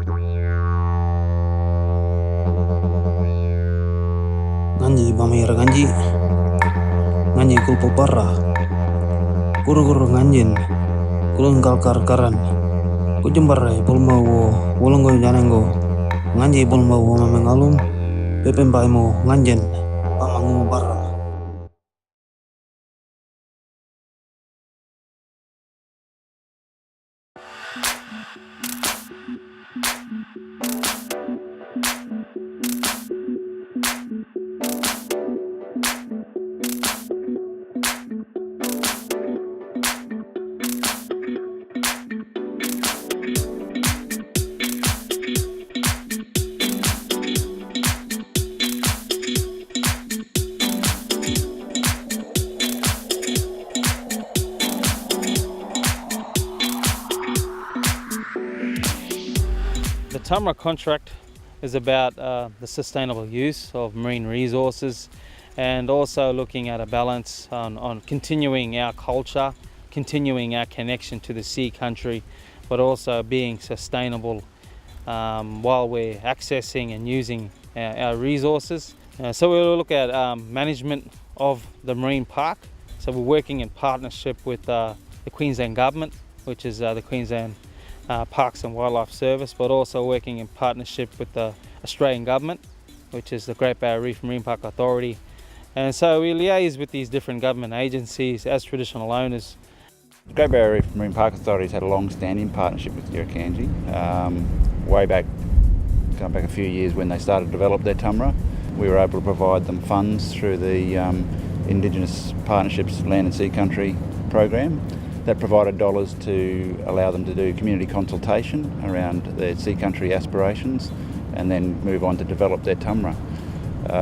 Yirriganydji bama Yirriganydji Yirriganydji kulpo parra guru nganjin kulun karan kujumbarrai pulma wo wolongo janengo Yirriganydji pulma wo mamengalum pepembai mo nganjen pamangu barra. The TUMRA contract is about the sustainable use of marine resources and also looking at a balance on continuing our culture, continuing our connection to the sea country, but also being sustainable while we're accessing and using our resources. So we'll look at management of the marine park. So we're working in partnership with the Queensland Government, which is the Queensland Parks and Wildlife Service, but also working in partnership with the Australian Government, which is the Great Barrier Reef Marine Park Authority. And so we liaise with these different government agencies as traditional owners. The Great Barrier Reef Marine Park Authority has had a long-standing partnership with Yirriganydji. Way back, going back a few years when they started to develop their TUMRA, we were able to provide them funds through the Indigenous Partnerships Land and Sea Country program. That provided dollars to allow them to do community consultation around their sea country aspirations and then move on to develop their TUMRA.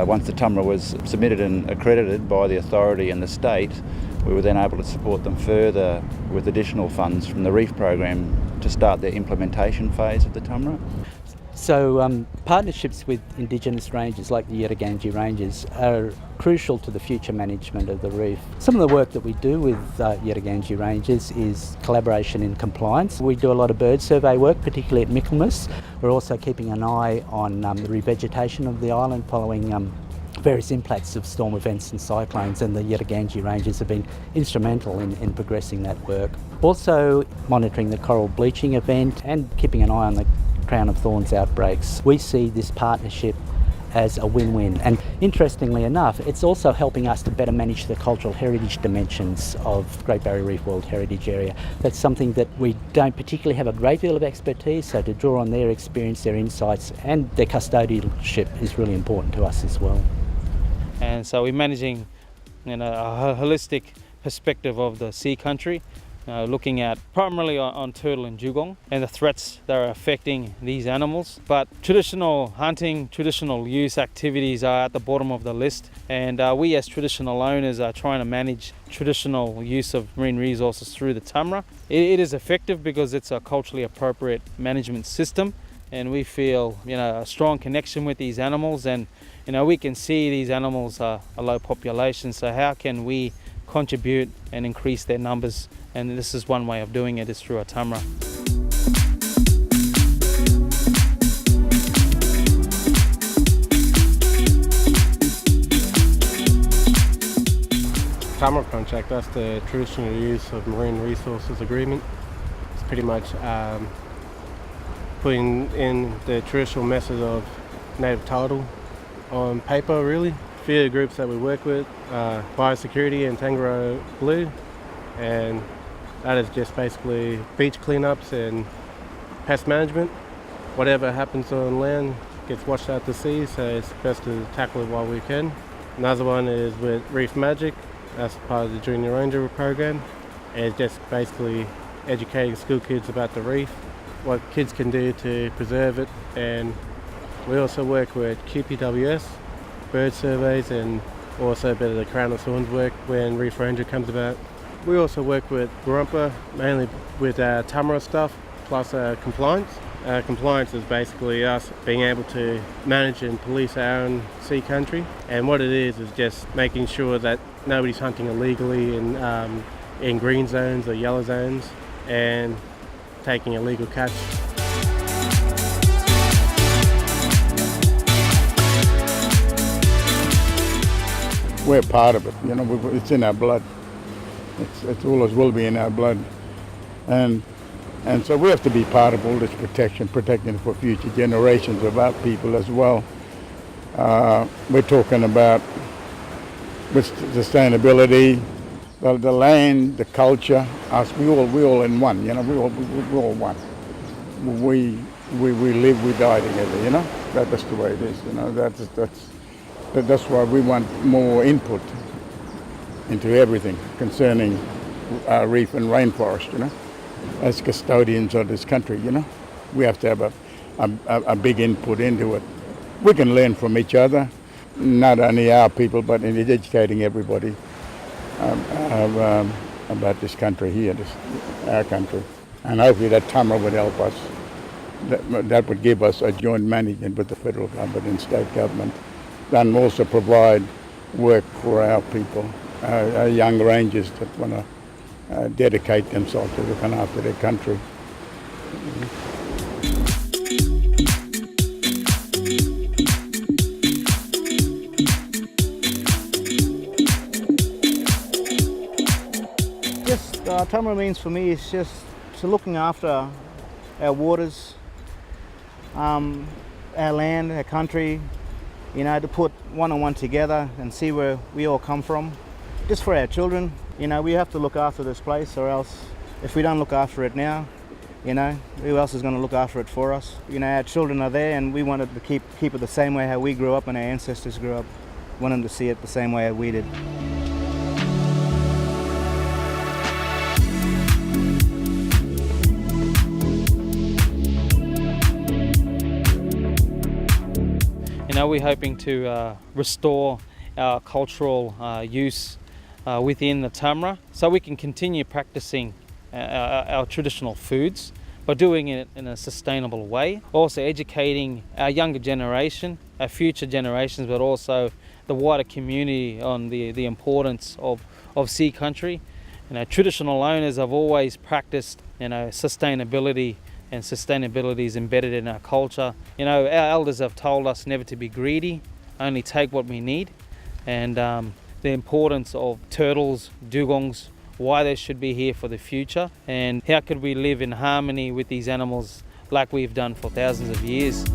Once the TUMRA was submitted and accredited by the authority and the state, we were then able to support them further with additional funds from the Reef program to start their implementation phase of the TUMRA. So partnerships with Indigenous ranges like the Yirriganydji ranges are crucial to the future management of the reef. Some of the work that we do with Yirriganydji ranges is collaboration in compliance. We do a lot of bird survey work, particularly at Michaelmas. We're also keeping an eye on the revegetation of the island following various impacts of storm events and cyclones, and the Yirriganydji ranges have been instrumental in progressing that work. Also monitoring the coral bleaching event and keeping an eye on the Crown of Thorns outbreaks. We see this partnership as a win-win, and interestingly enough, it's also helping us to better manage the cultural heritage dimensions of Great Barrier Reef World Heritage Area. That's something that we don't particularly have a great deal of expertise, so to draw on their experience, their insights and their custodianship is really important to us as well. And so we're managing a holistic perspective of the sea country, looking at primarily on turtle and dugong and the threats that are affecting these animals. But traditional hunting, traditional use activities are at the bottom of the list, and we as traditional owners are trying to manage traditional use of marine resources through the TUMRA. It is effective because it's a culturally appropriate management system, and we feel a strong connection with these animals, and we can see these animals are a low population, so how can we contribute and increase their numbers? And this is one way of doing it, is through a TUMRA. TUMRA contract, that's the traditional use of marine resources agreement. It's pretty much putting in the traditional method of native title on paper, really. A few groups that we work with, Biosecurity and Tangaroa Blue, and that is just basically beach cleanups and pest management. Whatever happens on land gets washed out to sea, so it's best to tackle it while we can. Another one is with Reef Magic, that's part of the Junior Ranger program. And it's just basically educating school kids about the reef, what kids can do to preserve it. And we also work with QPWS, bird surveys, and also a bit of the Crown of Thorns work when Reef Ranger comes about. We also work with Warumpa, mainly with TUMRA stuff, plus compliance. Compliance is basically us being able to manage and police our own sea country. And what it is just making sure that nobody's hunting illegally in green zones or yellow zones and taking illegal catch. we're part of it. You know, it's in our blood. It always will be in our blood, and so we have to be part of all this protecting for future generations of our people as well. We're talking about with sustainability, the land, the culture, us. We all in one. You know, we all one. We live, we die together. You know, that's the way it is. You know, that's why we want more input into everything concerning our reef and rainforest. You know, as custodians of this country, you know, we have to have a big input into it. We can learn from each other, not only our people, but in educating everybody about this country here, our country. And hopefully that TUMRA would help us. That would give us a joint management with the federal government and state government, and also provide work for our people, our young rangers that want to dedicate themselves to looking after their country. TUMRA means for me is just to looking after our waters, our land, our country, you know, to put one on one together and see where we all come from. Just for our children, you know, we have to look after this place, or else if we don't look after it now, you know, who else is going to look after it for us? You know, our children are there, and we wanted to keep it the same way how we grew up and our ancestors grew up. We want them to see it the same way we did. You know, we're hoping to restore our cultural use within the TUMRA, so we can continue practicing our traditional foods, but doing it in a sustainable way. Also educating our younger generation, our future generations, but also the wider community on the importance of sea country. You know, traditional owners have always practiced, you know, sustainability, and sustainability is embedded in our culture. You know, our elders have told us never to be greedy, only take what we need, and the importance of turtles, dugongs, why they should be here for the future, and how could we live in harmony with these animals like we've done for thousands of years.